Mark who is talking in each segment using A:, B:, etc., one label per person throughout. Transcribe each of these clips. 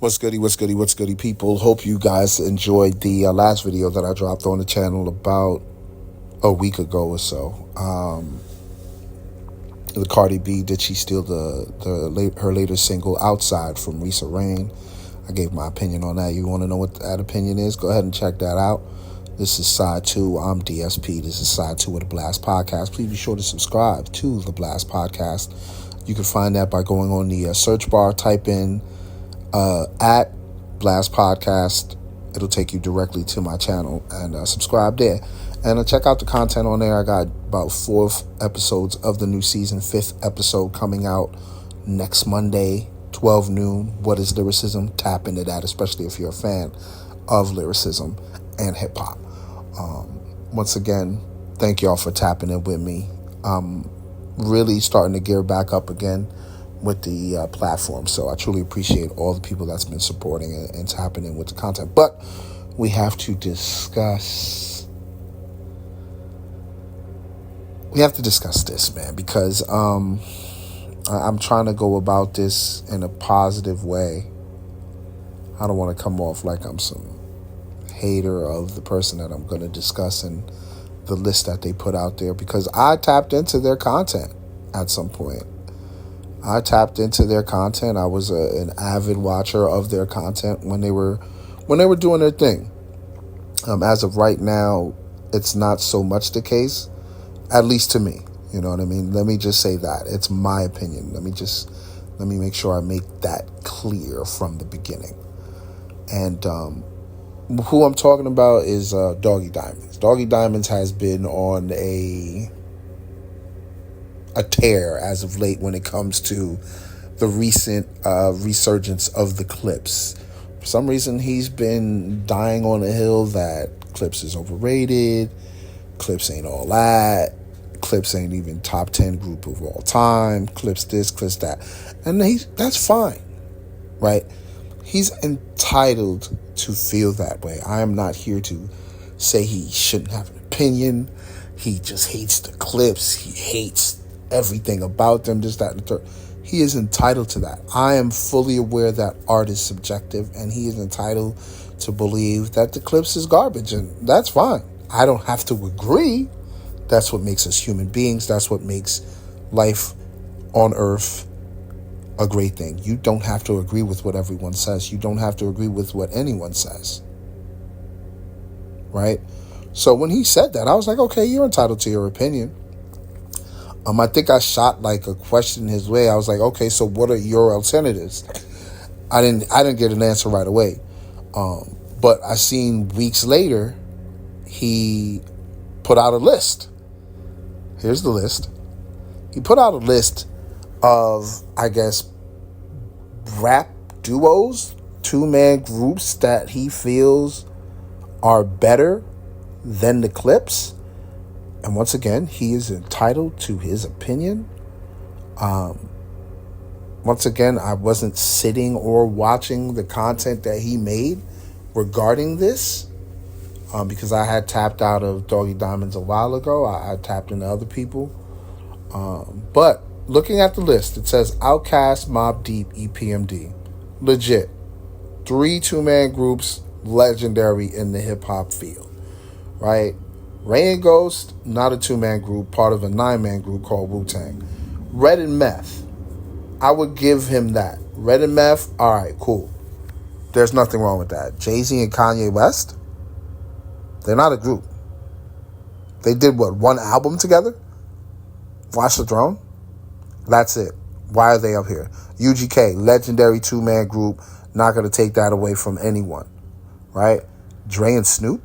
A: What's goody, what's goody, what's goody, people? Hope you guys enjoyed the last video that I dropped on the channel about a week ago or so. The Cardi B, did she steal her latest single, Outside, from Risa Rain? I gave my opinion on that. You want to know what that opinion is? Go ahead and check that out. This is side 2. I'm DSP. This is side 2 of the Blast Podcast. Please be sure to subscribe to the Blast Podcast. You can find that by going on the search bar, type in at Blast Podcast. It'll take you directly to my channel, and subscribe there. And check out the content on there. I got about 4 episodes of the new season. 5th episode coming out next Monday, 12 noon. What is lyricism? Tap into that, especially if you're a fan of lyricism and hip hop. Once again, thank y'all for tapping in with me. I'm really starting to gear back up again with the platform, so I truly appreciate all the people that's been supporting and tapping in with the content. But we have to discuss this, man, because I'm trying to go about this in a positive way. I don't want to come off like I'm some hater of the person that I'm going to discuss and the list that they put out there, because I tapped into their content at some point. I tapped into their content. I was an avid watcher of their content when they were doing their thing. As of right now, it's not so much the case, at least to me. You know what I mean? Let me just say that. It's my opinion. Let me make sure I make that clear from the beginning. And who I'm talking about is Doggie Diamonds. Doggie Diamonds has been on a tear as of late when it comes to the recent resurgence of the Clipse. For some reason, he's been dying on a hill that Clipse is overrated. Clipse ain't all that. Clipse ain't even top 10 group of all time. Clipse this, Clipse that. And that's fine, right? He's entitled to feel that way. I am not here to say he shouldn't have an opinion. He just hates the Clipse. He hates everything about them, this, that, and the third. He is entitled to that. I am fully aware that art is subjective, and he is entitled to believe that the Clipse is garbage, and that's fine. I don't have to agree. That's what makes us human beings. That's what makes life on Earth a great thing. You don't have to agree with what everyone says. You don't have to agree with what anyone says. Right? So when he said that, I was like, okay, you're entitled to your opinion. I think I shot like a question his way. I was like, okay, so what are your alternatives? I didn't get an answer right away. But I seen weeks later, he put out a list. Here's the list. He put out a list of, I guess, rap duos, 2-man groups that he feels are better than the Clipse. And once again, he is entitled to his opinion. Once again, I wasn't sitting or watching the content that he made regarding this, because I had tapped out of Doggie Diamonds a while ago. I tapped into other people. But looking at the list, it says Outkast, Mobb Deep, EPMD. Legit. 3 2-man groups, legendary in the hip-hop field. Right? Rain and Ghost, not a 2-man group, part of a 9-man group called Wu-Tang. Red and Meth, I would give him that. Red and Meth, all right, cool. There's nothing wrong with that. Jay-Z and Kanye West, they're not a group. They did, what, 1 album together? Watch the Throne? That's it. Why are they up here? UGK, legendary 2-man group, not going to take that away from anyone, right? Dre and Snoop?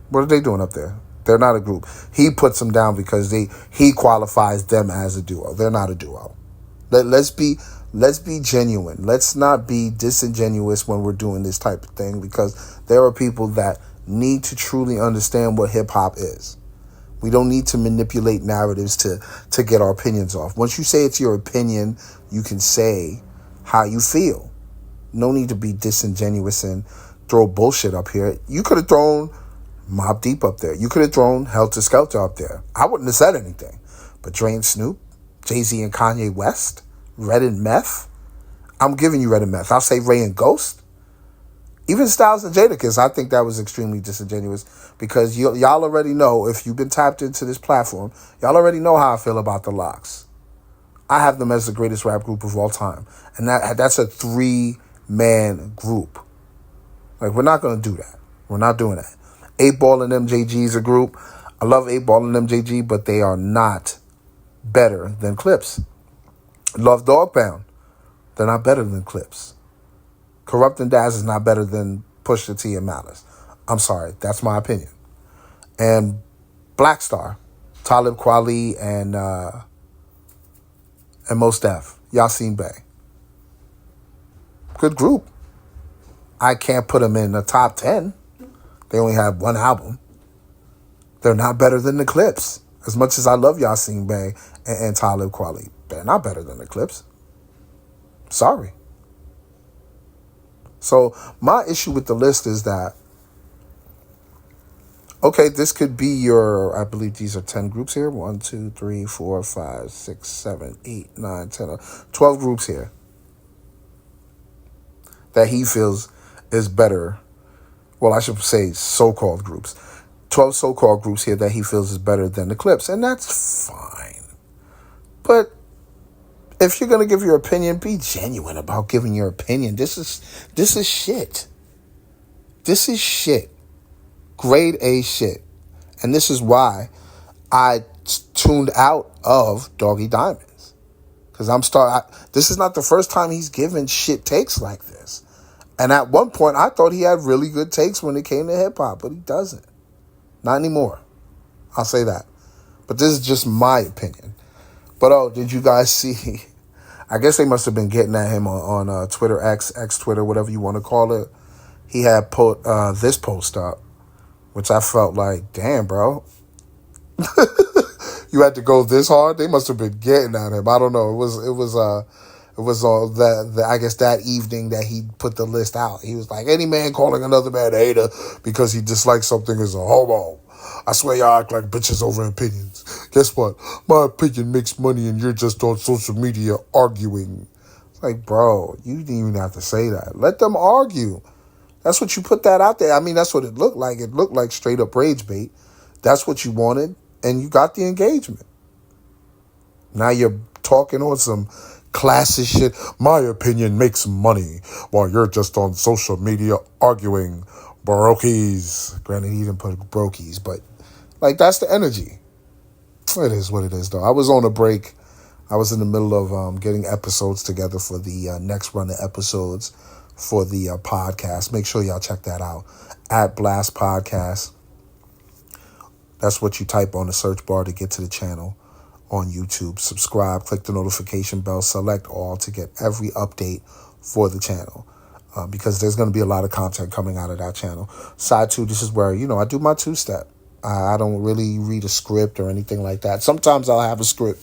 A: What are they doing up there? They're not a group. He puts them down because he qualifies them as a duo. They're not a duo. Let's be genuine. Let's not be disingenuous when we're doing this type of thing, because there are people that need to truly understand what hip-hop is. We don't need to manipulate narratives to get our opinions off. Once you say it's your opinion, you can say how you feel. No need to be disingenuous and throw bullshit up here. You could have thrown Mobb Deep up there. You could have thrown Helter Skelter up there. I wouldn't have said anything. But Dre and Snoop, Jay-Z and Kanye West, Red and Meth, I'm giving you Red and Meth. I'll say Ray and Ghost. Even Styles and Jadakiss, I think that was extremely disingenuous because y'all already know, if you've been tapped into this platform, y'all already know how I feel about the Lox. I have them as the greatest rap group of all time. And that's a 3-man group. Like, we're not going to do that. We're not doing that. 8Ball and MJG is a group. I love 8Ball and MJG, but they are not better than Clipse. Love Dogpound. They're not better than Clipse. Corrupt and Daz is not better than Pusha T and Malice. I'm sorry. That's my opinion. And Black Star, Talib Kweli and Mos Def, Yasin Bey. Good group. I can't put them in the top 10. They only have one album. They're not better than the Clipse. As much as I love Yasin Bey and Talib Kweli, they're not better than the Clipse. Sorry. So my issue with the list is that, okay, this could be your, I believe these are 10 groups here. 1, 2, 3, 4, 5, 6, 7, 8, 9, 10, 12 groups here that he feels is better. Well, I should say so-called groups. 12 so-called groups here that he feels is better than the Clipse. And that's fine. But if you're going to give your opinion, be genuine about giving your opinion. This is shit. This is shit. Grade A shit. And this is why I tuned out of Doggie Diamonds. Because this is not the first time he's given shit takes like this. And at one point, I thought he had really good takes when it came to hip-hop, but he doesn't. Not anymore. I'll say that. But this is just my opinion. But, did you guys see? I guess they must have been getting at him on Twitter, X Twitter, whatever you want to call it. He had put this post up, which I felt like, damn, bro. You had to go this hard? They must have been getting at him. I don't know. It was that I guess that evening that he put the list out. He was like, any man calling another man a hater because he dislikes something is a homo. I swear y'all act like bitches over opinions. Guess what? My opinion makes money and you're just on social media arguing. It's like, bro, you didn't even have to say that. Let them argue. That's what you put that out there. I mean, that's what it looked like. It looked like straight up rage bait. That's what you wanted, and you got the engagement. Now you're talking on some classist shit. My opinion makes money while you're just on social media arguing. Brokies. Granted, he didn't put brokies, but like that's the energy. It is what it is, though. I was on a break. I was in the middle of getting episodes together for the next run of episodes for the podcast. Make sure y'all check that out at Blast Podcast. That's what you type on the search bar to get to the channel on YouTube. Subscribe, click the notification bell, select all to get every update for the channel. Because there's going to be a lot of content coming out of that channel. Side 2, this is where, I do my 2-step. I don't really read a script or anything like that. Sometimes I'll have a script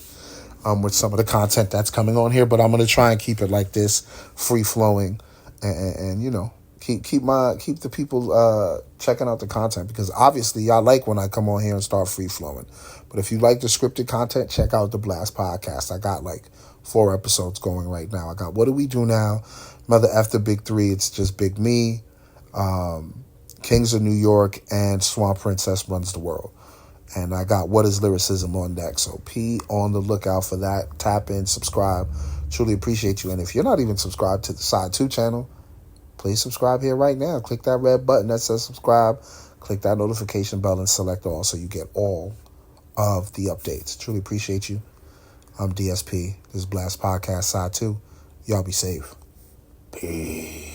A: with some of the content that's coming on here, but I'm going to try and keep it like this, free-flowing, and keep the people checking out the content, because obviously y'all like when I come on here and start free-flowing. But if you like the scripted content, check out the Blast Podcast. I got like 4 episodes going right now. I got What Do We Do Now? Mother F the Big 3, it's just Big Me, Kings of New York, and Swamp Princess Runs the World. And I got What Is Lyricism on deck. So be on the lookout for that. Tap in, subscribe. Truly appreciate you. And if you're not even subscribed to the Side 2 channel, please subscribe here right now. Click that red button that says subscribe. Click that notification bell and select all so you get all of the updates. Truly appreciate you. I'm DSP. This is Blast Podcast Side 2. Y'all be safe. Peace.